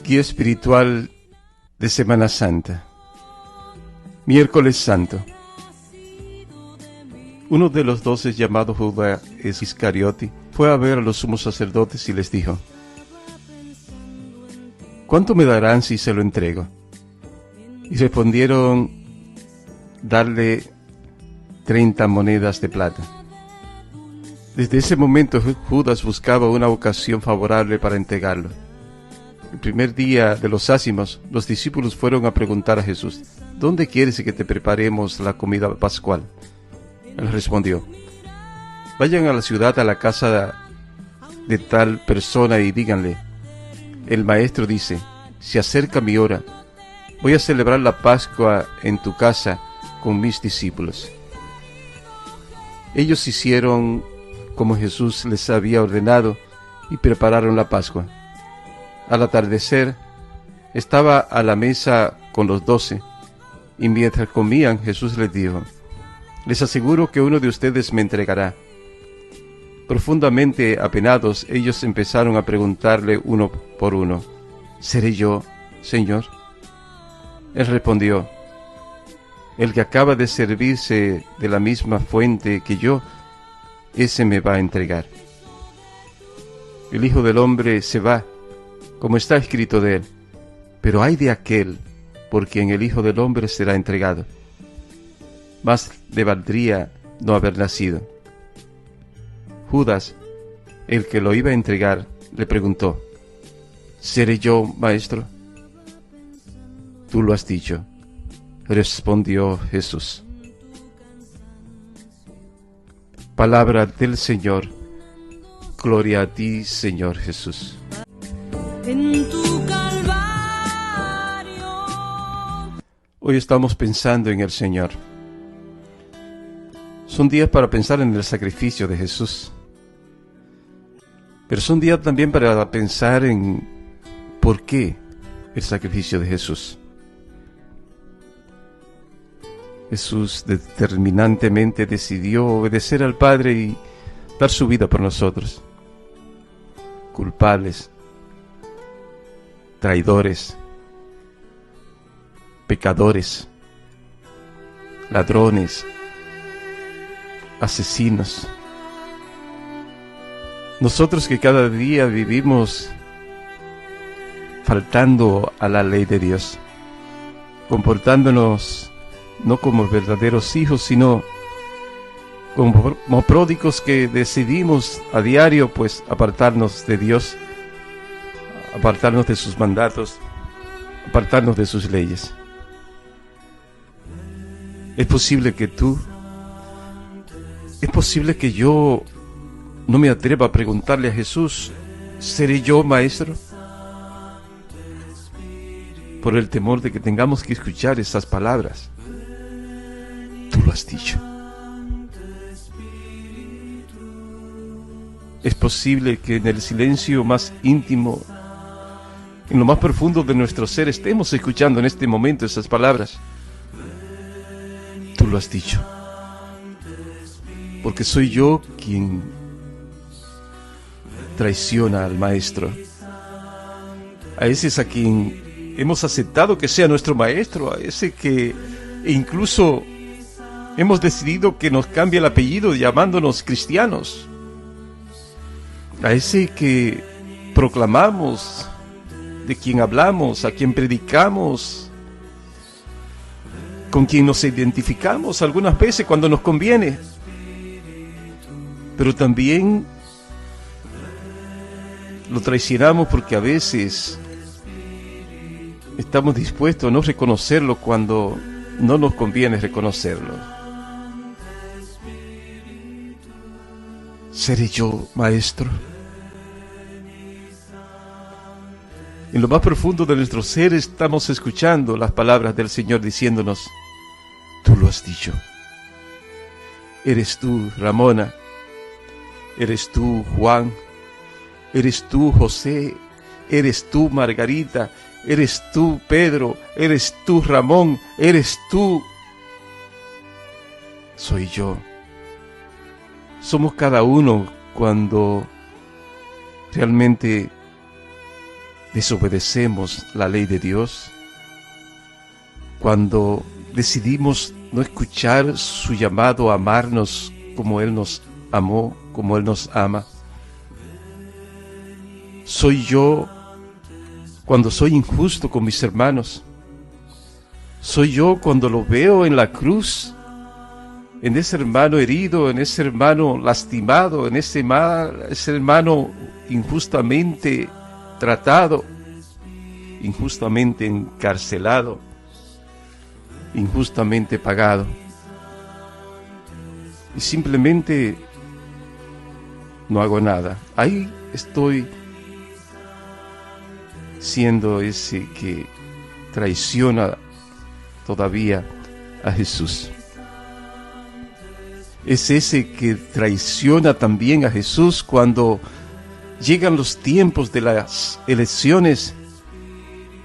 Guía espiritual de Semana Santa. Miércoles Santo. Uno de los 12, llamado Judas Iscariote, fue a ver a los sumos sacerdotes y les dijo: ¿cuánto me darán si se lo entrego? Y respondieron: darle 30 monedas de plata. Desde ese momento Judas buscaba una ocasión favorable para entregarlo. El primer día de los ázimos, los discípulos fueron a preguntar a Jesús: ¿dónde quieres que te preparemos la comida pascual? Él respondió: vayan a la ciudad, a la casa de tal persona, y díganle: el maestro dice, se acerca mi hora, voy a celebrar la Pascua en tu casa con mis discípulos. Ellos hicieron como Jesús les había ordenado y prepararon la Pascua. Al atardecer, estaba a la mesa con los 12, y mientras comían, Jesús les dijo: les aseguro que uno de ustedes me entregará. Profundamente apenados, ellos empezaron a preguntarle uno por uno: ¿seré yo, Señor? Él respondió: el que acaba de servirse de la misma fuente que yo, ese me va a entregar. El Hijo del Hombre se va, como está escrito de él, pero ay de aquel por quien el Hijo del Hombre será entregado. Más le valdría no haber nacido. Judas, el que lo iba a entregar, le preguntó: ¿seré yo, maestro? Tú lo has dicho, respondió Jesús. Palabra del Señor. Gloria a ti, Señor Jesús. En tu Calvario. Hoy estamos pensando en el Señor. Son días para pensar en el sacrificio de Jesús. Pero son días también para pensar en por qué el sacrificio de Jesús. Jesús determinantemente decidió obedecer al Padre y dar su vida por nosotros. Culpables, traidores, pecadores, ladrones, asesinos. Nosotros que cada día vivimos faltando a la ley de Dios, comportándonos no como verdaderos hijos, sino como pródigos que decidimos a diario pues apartarnos de Dios, apartarnos de sus mandatos, apartarnos de sus leyes. Es posible que yo no me atreva a preguntarle a Jesús: ¿seré yo, maestro? Por el temor de que tengamos que escuchar esas palabras. Tú lo has dicho. Es posible que en el silencio más íntimo, en lo más profundo de nuestro ser, estemos escuchando en este momento esas palabras. Tú lo has dicho. Porque soy yo quien traiciona al Maestro. A ese es a quien hemos aceptado que sea nuestro Maestro, a ese que incluso hemos decidido que nos cambie el apellido llamándonos cristianos, a ese que proclamamos, de quien hablamos, a quien predicamos, con quien nos identificamos algunas veces cuando nos conviene, pero también lo traicionamos porque a veces estamos dispuestos a no reconocerlo cuando no nos conviene reconocerlo. ¿Seré yo, maestro? En lo más profundo de nuestro ser estamos escuchando las palabras del Señor diciéndonos: tú lo has dicho. Eres tú, Ramona. Eres tú, Juan. Eres tú, José. Eres tú, Margarita. Eres tú, Pedro. Eres tú, Ramón. Eres tú. Soy yo. Somos cada uno cuando realmente desobedecemos la ley de Dios, cuando decidimos no escuchar su llamado a amarnos como Él nos amó, como Él nos ama. Soy yo cuando soy injusto con mis hermanos. Soy yo cuando lo veo en la cruz, en ese hermano herido, en ese hermano lastimado, en ese hermano injustamente tratado, injustamente encarcelado, injustamente pagado. Y simplemente no hago nada. Ahí estoy siendo ese que traiciona todavía a Jesús. Es ese que traiciona también a Jesús cuando llegan los tiempos de las elecciones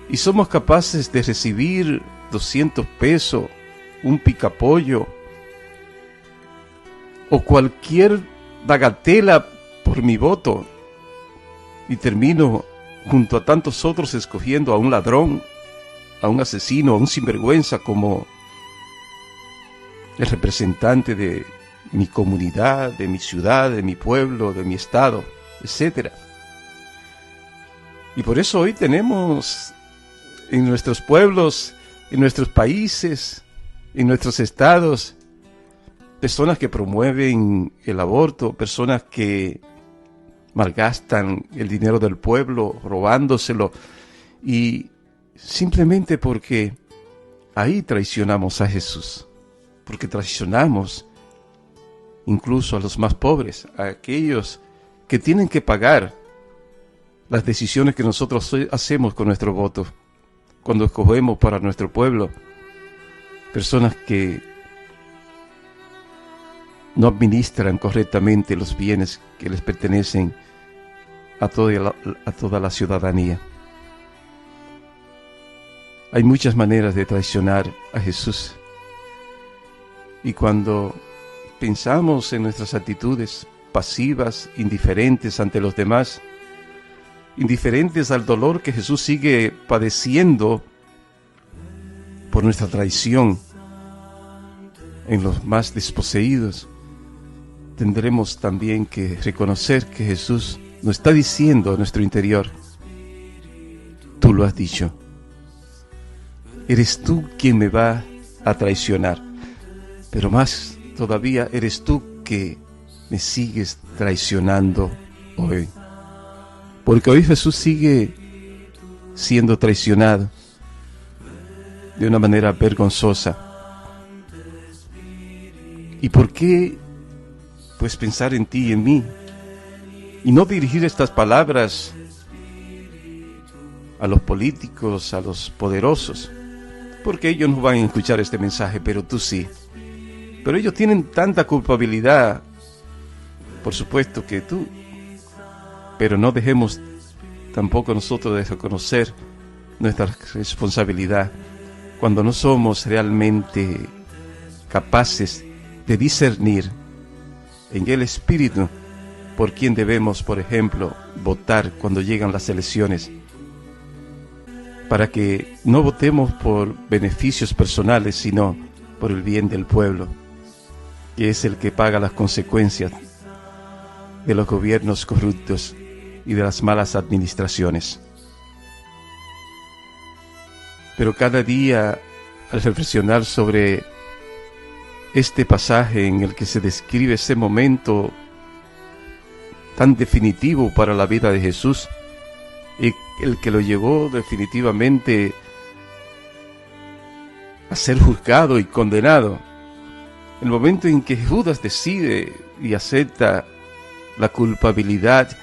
y somos capaces de recibir 200 pesos, un picapollo o cualquier bagatela por mi voto, y termino junto a tantos otros escogiendo a un ladrón, a un asesino, a un sinvergüenza como el representante de mi comunidad, de mi ciudad, de mi pueblo, de mi estado, etc. Y por eso hoy tenemos en nuestros pueblos, en nuestros países, en nuestros estados, personas que promueven el aborto, personas que malgastan el dinero del pueblo, robándoselo, y simplemente porque ahí traicionamos a Jesús, porque traicionamos incluso a los más pobres, a aquellos que tienen que pagar las decisiones que nosotros hacemos con nuestro voto, cuando escogemos para nuestro pueblo, personas que no administran correctamente los bienes que les pertenecen a toda la ciudadanía. Hay muchas maneras de traicionar a Jesús. Y cuando pensamos en nuestras actitudes pasivas, indiferentes ante los demás, indiferentes al dolor que Jesús sigue padeciendo por nuestra traición en los más desposeídos, tendremos también que reconocer que Jesús nos está diciendo en nuestro interior: tú lo has dicho, eres tú quien me va a traicionar, pero más todavía eres tú que me sigues traicionando hoy, porque hoy Jesús sigue siendo traicionado de una manera vergonzosa. ¿Y por qué pues pensar en ti y en mí y no dirigir estas palabras a los políticos, a los poderosos? Porque ellos no van a escuchar este mensaje, pero tú sí. Pero ellos tienen tanta culpabilidad, por supuesto que tú, pero no dejemos tampoco nosotros de reconocer nuestra responsabilidad cuando no somos realmente capaces de discernir en el Espíritu por quién debemos, por ejemplo, votar cuando llegan las elecciones, para que no votemos por beneficios personales, sino por el bien del pueblo, que es el que paga las consecuencias de los gobiernos corruptos y de las malas administraciones. Pero cada día, al reflexionar sobre este pasaje en el que se describe ese momento tan definitivo para la vida de Jesús, y el que lo llevó definitivamente a ser juzgado y condenado, el momento en que Judas decide y acepta la culpabilidad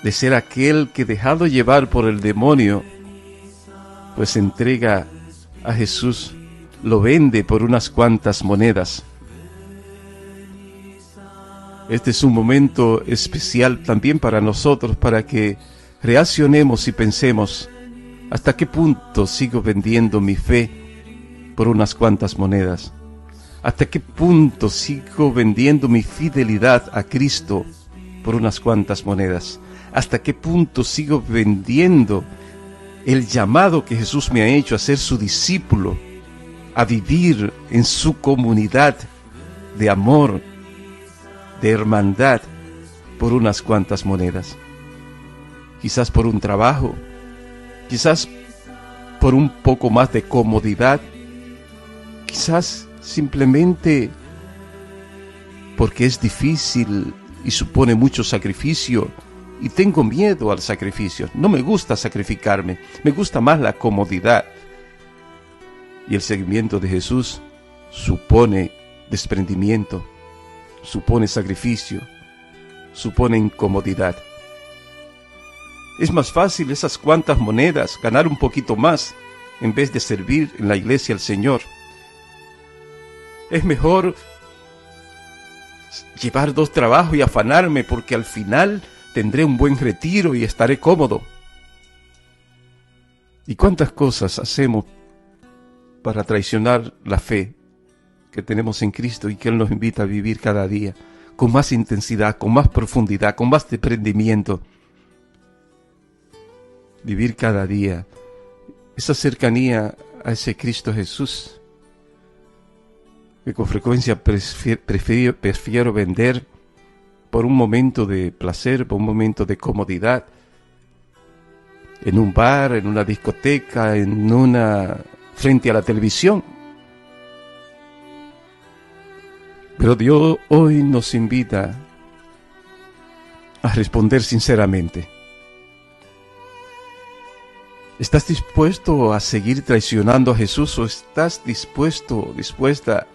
de ser aquel que, dejado llevar por el demonio, pues entrega a Jesús, lo vende por unas cuantas monedas. Este es un momento especial también para nosotros, para que reaccionemos y pensemos: ¿hasta qué punto sigo vendiendo mi fe por unas cuantas monedas? ¿Hasta qué punto sigo vendiendo mi fidelidad a Cristo por unas cuantas monedas? ¿Hasta qué punto sigo vendiendo el llamado que Jesús me ha hecho a ser su discípulo, a vivir en su comunidad de amor, de hermandad, por unas cuantas monedas? Quizás por un trabajo, quizás por un poco más de comodidad, quizás simplemente porque es difícil y supone mucho sacrificio y tengo miedo al sacrificio. No me gusta sacrificarme, me gusta más la comodidad. Y el seguimiento de Jesús supone desprendimiento, supone sacrificio, supone incomodidad. Es más fácil esas cuantas monedas, ganar un poquito más, en vez de servir en la iglesia al Señor. Es mejor llevar 2 trabajos y afanarme, porque al final tendré un buen retiro y estaré cómodo. ¿Y cuántas cosas hacemos para traicionar la fe que tenemos en Cristo y que Él nos invita a vivir cada día, con más intensidad, con más profundidad, con más desprendimiento? Vivir cada día esa cercanía a ese Cristo Jesús, que con frecuencia prefiero vender por un momento de placer, por un momento de comodidad, en un bar, en una discoteca, frente a la televisión. Pero Dios hoy nos invita a responder sinceramente. ¿Estás dispuesto a seguir traicionando a Jesús o estás dispuesta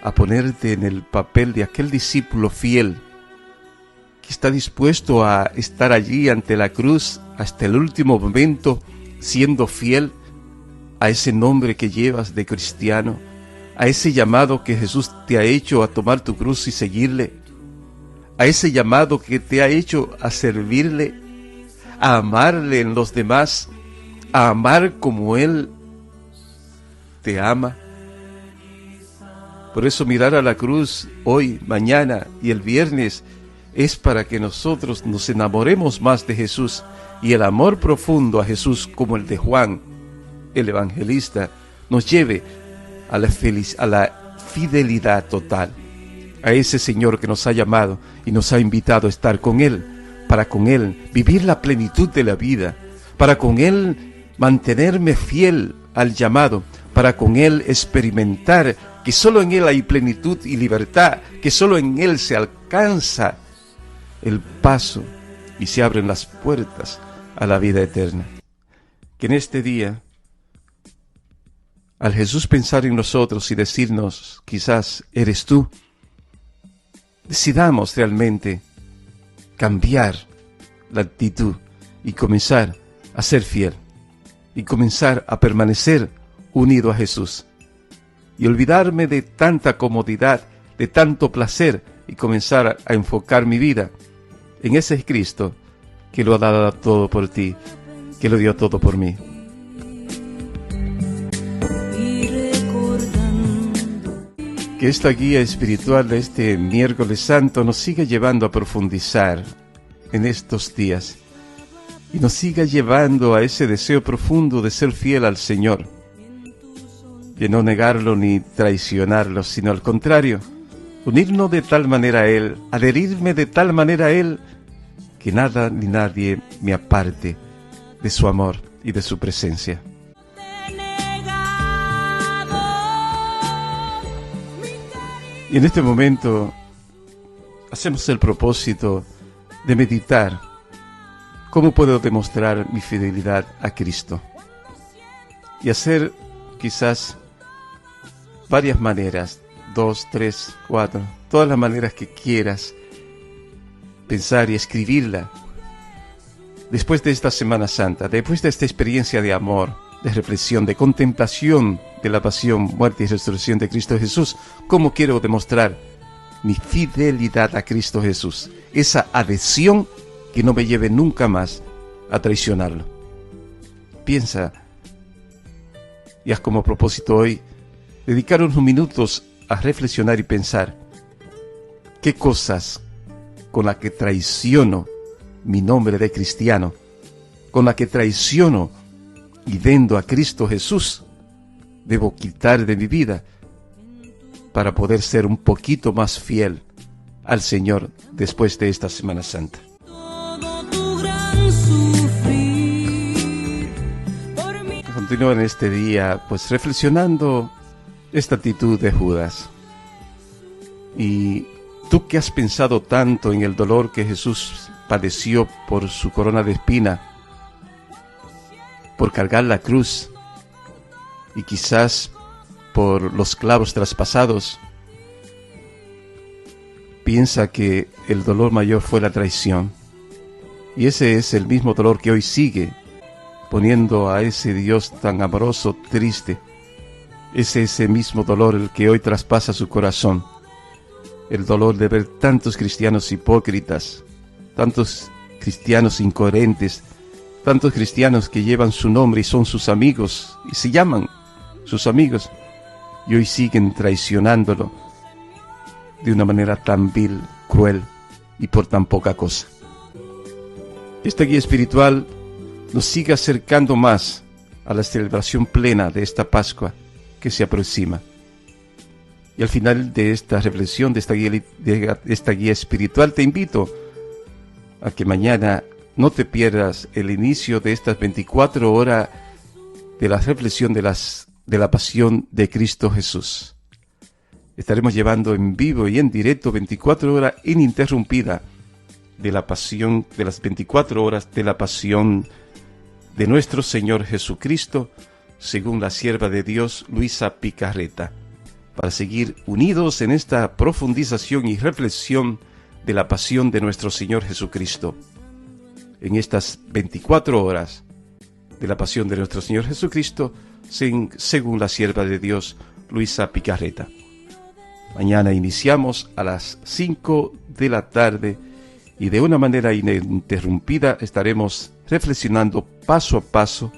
a ponerte en el papel de aquel discípulo fiel que está dispuesto a estar allí ante la cruz hasta el último momento, siendo fiel a ese nombre que llevas de cristiano, a ese llamado que Jesús te ha hecho a tomar tu cruz y seguirle, a ese llamado que te ha hecho a servirle, a amarle en los demás, a amar como Él te ama? Por eso mirar a la cruz hoy, mañana y el viernes es para que nosotros nos enamoremos más de Jesús, y el amor profundo a Jesús, como el de Juan, el evangelista, nos lleve a la fidelidad total a ese Señor que nos ha llamado y nos ha invitado a estar con Él, para con Él vivir la plenitud de la vida, para con Él mantenerme fiel al llamado, para con Él experimentar que solo en Él hay plenitud y libertad, que solo en Él se alcanza el paso y se abren las puertas a la vida eterna. Que en este día, al Jesús pensar en nosotros y decirnos, quizás eres tú, decidamos realmente cambiar la actitud y comenzar a ser fiel y comenzar a permanecer unido a Jesús y olvidarme de tanta comodidad, de tanto placer, y comenzar a enfocar mi vida en ese Cristo que lo ha dado todo por ti, que lo dio todo por mí. Que esta guía espiritual de este miércoles santo nos siga llevando a profundizar en estos días y nos siga llevando a ese deseo profundo de ser fiel al Señor, de no negarlo ni traicionarlo, sino al contrario, unirnos de tal manera a Él, adherirme de tal manera a Él, que nada ni nadie me aparte de su amor y de su presencia. Y en este momento hacemos el propósito de meditar cómo puedo demostrar mi fidelidad a Cristo y hacer quizás varias maneras, 2, 3, 4, todas las maneras que quieras pensar y escribirla. Después de esta Semana Santa, después de esta experiencia de amor, de reflexión, de contemplación de la pasión, muerte y resurrección de Cristo Jesús, ¿cómo quiero demostrar mi fidelidad a Cristo Jesús? Esa adhesión que no me lleve nunca más a traicionarlo. Piensa y haz como propósito hoy dedicar unos minutos a reflexionar y pensar qué cosas con la que traiciono mi nombre de cristiano, con la que traiciono y vendo a Cristo Jesús, debo quitar de mi vida para poder ser un poquito más fiel al Señor después de esta Semana Santa. todo tu gran sufrir por mí. Continúo en este día pues reflexionando esta actitud de Judas. Y tú que has pensado tanto en el dolor que Jesús padeció por su corona de espina, por cargar la cruz y quizás por los clavos traspasados, piensa que el dolor mayor fue la traición. Y ese es el mismo dolor que hoy sigue poniendo a ese Dios tan amoroso triste. Es ese mismo dolor el que hoy traspasa su corazón. El dolor de ver tantos cristianos hipócritas, tantos cristianos incoherentes, tantos cristianos que llevan su nombre y son sus amigos, y se llaman sus amigos, y hoy siguen traicionándolo de una manera tan vil, cruel y por tan poca cosa. Esta guía espiritual nos sigue acercando más a la celebración plena de esta Pascua que se aproxima. Y al final de esta reflexión, de esta guía espiritual, te invito a que mañana no te pierdas el inicio de estas 24 horas de la reflexión de la pasión de Cristo Jesús. Estaremos llevando en vivo y en directo 24 horas ininterrumpida de la pasión, de las 24 horas de la pasión de nuestro Señor Jesucristo, según la sierva de Dios Luisa Picarreta, para seguir unidos en esta profundización y reflexión de la pasión de nuestro Señor Jesucristo. En estas 24 horas de la pasión de nuestro Señor Jesucristo, según la sierva de Dios Luisa Picarreta. Mañana iniciamos a las 5 de la tarde y de una manera ininterrumpida estaremos reflexionando paso a paso,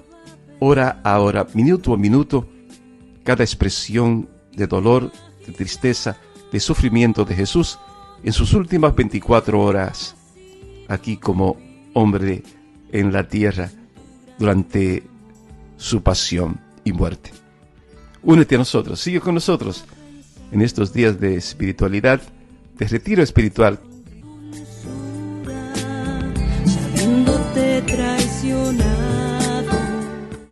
hora a hora, minuto a minuto, cada expresión de dolor, de tristeza, de sufrimiento de Jesús en sus últimas 24 horas, aquí como hombre en la tierra, durante su pasión y muerte. Únete a nosotros, sigue con nosotros en estos días de espiritualidad, de retiro espiritual. Sabiéndote traicionar.